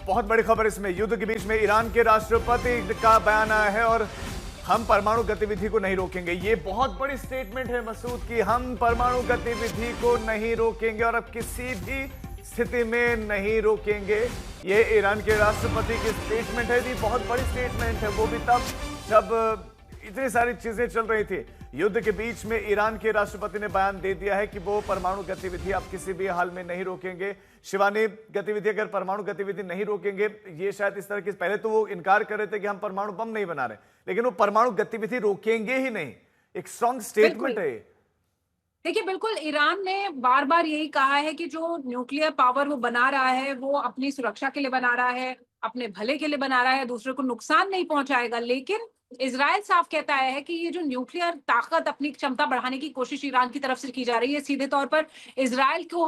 बहुत बड़ी खबर इसमें, युद्ध के बीच में ईरान के राष्ट्रपति का बयान आया है और हम परमाणु गतिविधि को नहीं रोकेंगे। ये बहुत बड़ी स्टेटमेंट है मसूद की, हम परमाणु गतिविधि को नहीं रोकेंगे और अब किसी भी स्थिति में नहीं रोकेंगे। ये ईरान के राष्ट्रपति की स्टेटमेंट है, ये बहुत बड़ी स्टेटमेंट है, वो भी तब जब इतनी सारी चीजें चल रही थी। युद्ध के बीच में ईरान के राष्ट्रपति ने बयान दे दिया है कि वो परमाणु गतिविधि अब किसी भी हाल में नहीं रोकेंगे। शिवानी, गतिविधि अगर परमाणु गतिविधि नहीं रोकेंगे, ये शायद इस तरह की, पहले तो वो इनकार कर रहे थे कि हम परमाणु बम नहीं बना रहे, लेकिन वो परमाणु गतिविधि रोकेंगे ही नहीं। एक स्ट्रॉन्ग स्टेटमेंट है। देखिए, बिल्कुल ईरान ने बार बार यही कहा है कि जो न्यूक्लियर पावर वो बना रहा है वो अपनी सुरक्षा के लिए बना रहा है, अपने भले के लिए बना रहा है, दूसरे को नुकसान नहीं पहुंचाएगा। लेकिन इजराइल साफ कहता है कि ये जो न्यूक्लियर ताकत, अपनी क्षमता बढ़ाने की कोशिश ईरान की तरफ से की जा रही है, सीधे तौर पर इजराइल को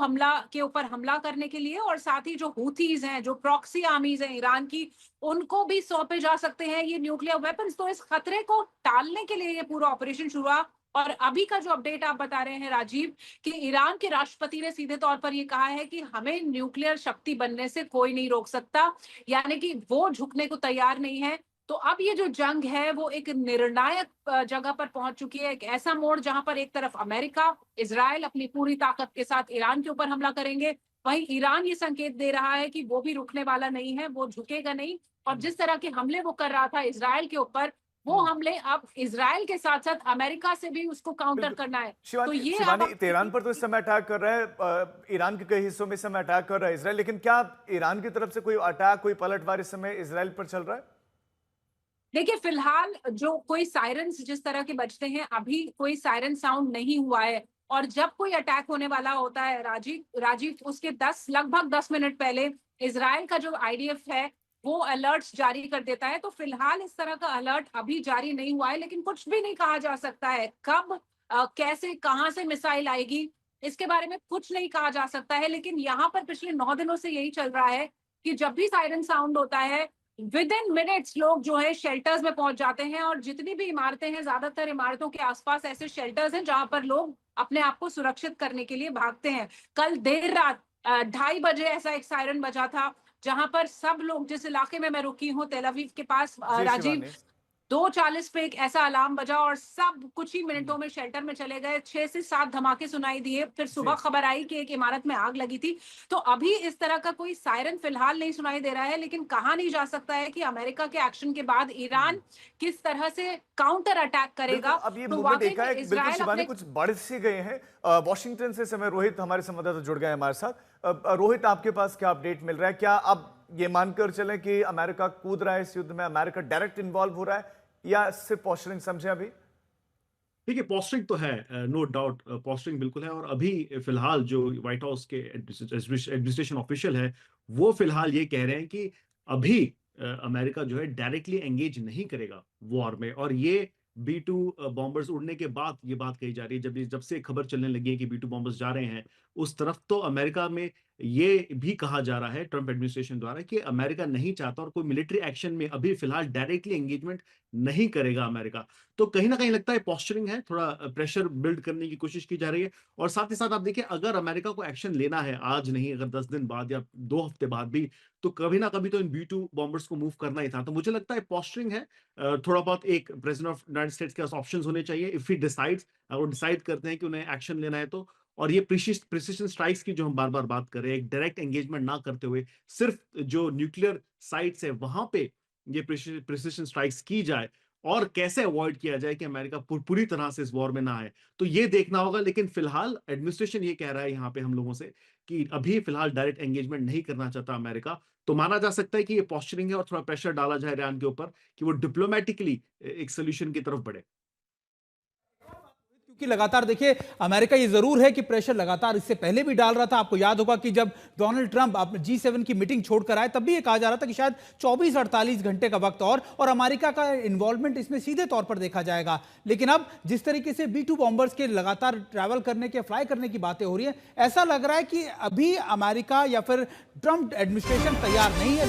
ऊपर हमला करने के लिए, और साथ ही जो हूथीज हैं, जो प्रॉक्सी आर्मीज हैं ईरान की, उनको भी सौंपे जा सकते हैं ये न्यूक्लियर वेपन्स। तो इस खतरे को टालने के लिए ये पूरा ऑपरेशन शुरू हुआ। और अभी का जो अपडेट आप बता रहे हैं राजीव, कि ईरान के राष्ट्रपति ने सीधे तौर पर ये कहा है कि हमें न्यूक्लियर शक्ति बनने से कोई नहीं रोक सकता, यानी कि वो झुकने को तैयार नहीं है। तो अब ये जो जंग है वो एक निर्णायक जगह पर पहुंच चुकी है, एक ऐसा मोड़ जहां पर एक तरफ अमेरिका, इजराइल अपनी पूरी ताकत के साथ ईरान के ऊपर हमला करेंगे, वहीं ईरान ये संकेत दे रहा है कि वो भी रुकने वाला नहीं है, वो झुकेगा नहीं। और जिस तरह के हमले वो कर रहा था इजराइल के ऊपर, वो हमले अब इजराइल के साथ साथ अमेरिका से भी उसको काउंटर करना है। तो ये शिवानी, तेहरान पर तो इस समय अटैक कर रहा है, ईरान के कई हिस्सों में इस समय अटैक कर रहा है इजराइल, लेकिन क्या ईरान की तरफ से कोई अटैक, कोई पलटवार इस समय इजराइल पर चल रहा है? देखिए, फिलहाल जो कोई सायरन्स जिस तरह के बजते हैं, अभी कोई सायरन साउंड नहीं हुआ है। और जब कोई अटैक होने वाला होता है राजीव, उसके लगभग 10 मिनट पहले इजराइल का जो आईडीएफ है वो अलर्ट्स जारी कर देता है। तो फिलहाल इस तरह का अलर्ट अभी जारी नहीं हुआ है, लेकिन कुछ भी नहीं कहा जा सकता है। कब कैसे कहां से मिसाइल आएगी, इसके बारे में कुछ नहीं कहा जा सकता है। लेकिन यहाँ पर पिछले 9 दिनों से यही चल रहा है कि जब भी सायरन साउंड होता है, विद इन मिनट्स लोग जो है शेल्टर्स में पहुंच जाते हैं। और जितनी भी इमारतें हैं, ज्यादातर इमारतों के आसपास ऐसे शेल्टर्स हैं जहां पर लोग अपने आप को सुरक्षित करने के लिए भागते हैं। कल देर रात 2:30 बजे ऐसा एक सायरन बजा था, जहां पर सब लोग, जिस इलाके में मैं रुकी हूँ तेल अवीव के पास राजीव, 2:40 पे एक ऐसा अलार्म बजा और सब कुछ ही मिनटों में शेल्टर में चले गए। 6 से 7 धमाके सुनाई दिए। फिर सुबह खबर आई कि एक इमारत में आग लगी थी। तो अभी इस तरह का कोई सायरन फिलहाल नहीं सुनाई दे रहा है, लेकिन कहा नहीं जा सकता है कि अमेरिका के एक्शन के बाद ईरान किस तरह से काउंटर अटैक करेगा। अब ये मूवमेंट देखा है, बिल्कुल शिवानी, कुछ बढ़ से गए हैं। वॉशिंगटन से समय रोहित हमारे संवाददाता जुड़ गए हमारे साथ। रोहित, आपके पास क्या अपडेट मिल रहा है? क्या अब ये मानकर चलें कि अमेरिका कूद रहा है इस युद्ध में, अमेरिका डायरेक्ट इन्वॉल्व हो रहा है, या सिर्फ पोस्टरिंग समझे अभी? देखिए, पोस्टरिंग तो है, नो डाउट पोस्टरिंग बिल्कुल है। और अभी फिलहाल जो व्हाइट हाउस के एडमिनिस्ट्रेशन ऑफिशियल है, वो फिलहाल ये कह रहे हैं कि अभी अमेरिका जो है डायरेक्टली एंगेज नहीं करेगा वॉर में। और ये B-2 बॉम्बर्स उड़ने के बाद ये बात कही जा रही है, जब से खबर चलने लगी है कि B-2 बॉम्बर्स जा रहे हैं उस तरफ, तो अमेरिका में ये भी कहा जा रहा है ट्रंप एडमिनिस्ट्रेशन द्वारा कि अमेरिका नहीं चाहता और कोई मिलिट्री एक्शन में अभी फिलहाल डायरेक्टली एंगेजमेंट नहीं करेगा अमेरिका। तो कहीं ना कहीं लगता है पोस्चरिंग है, थोड़ा प्रेशर बिल्ड करने की कोशिश की जा रही है। और साथ ही साथ आप देखिए, अगर अमेरिका को एक्शन लेना है आज नहीं, अगर 10 दिन बाद या 2 हफ्ते बाद भी, तो कभी ना कभी तो इन B-2 बॉम्बर्स को मूव करना ही था। तो मुझे लगता है पोस्चरिंग है थोड़ा बहुत। एक प्रेसिडेंट ऑफ यूनाइटेड स्टेट्स के पास ऑप्शंस होने चाहिए इफ ही डिसाइड्स, अगर वो डिसाइड करते हैं कि उन्हें एक्शन लेना है तो। और ये प्रिसिशन स्ट्राइक्स की जो हम बार बार बात कर रहे हैं, एक डायरेक्ट एंगेजमेंट ना करते हुए सिर्फ जो न्यूक्लियर साइट्स है वहां पे ये प्रिसिशन स्ट्राइक्स की जाए, और कैसे अवॉइड किया जाए कि अमेरिका पूरी तरह से इस वॉर में ना आए, तो ये देखना होगा। लेकिन फिलहाल एडमिनिस्ट्रेशन ये कह रहा है यहाँ पे हम लोगों से कि अभी फिलहाल डायरेक्ट एंगेजमेंट नहीं करना चाहता अमेरिका। तो माना जा सकता है कि ये पोस्चरिंग है और थोड़ा प्रेशर डाला जाए ईरान के ऊपर कि वो डिप्लोमेटिकली एक सोल्यूशन की तरफ बढ़े। क्योंकि लगातार देखिए, अमेरिका ये जरूर है कि प्रेशर लगातार इससे पहले भी डाल रहा था। आपको याद होगा कि जब डोनाल्ड ट्रंप G7 की मीटिंग छोड़कर आए, तब भी ये कहा जा रहा था कि शायद 24-48 घंटे का वक्त और अमेरिका का इन्वॉल्वमेंट इसमें सीधे तौर पर देखा जाएगा। लेकिन अब जिस तरीके से B-2 बॉम्बर्स के लगातार ट्रैवल करने के, फ्लाई करने की बातें हो रही है, ऐसा लग रहा है कि अभी अमेरिका या फिर ट्रंप एडमिनिस्ट्रेशन तैयार नहीं है।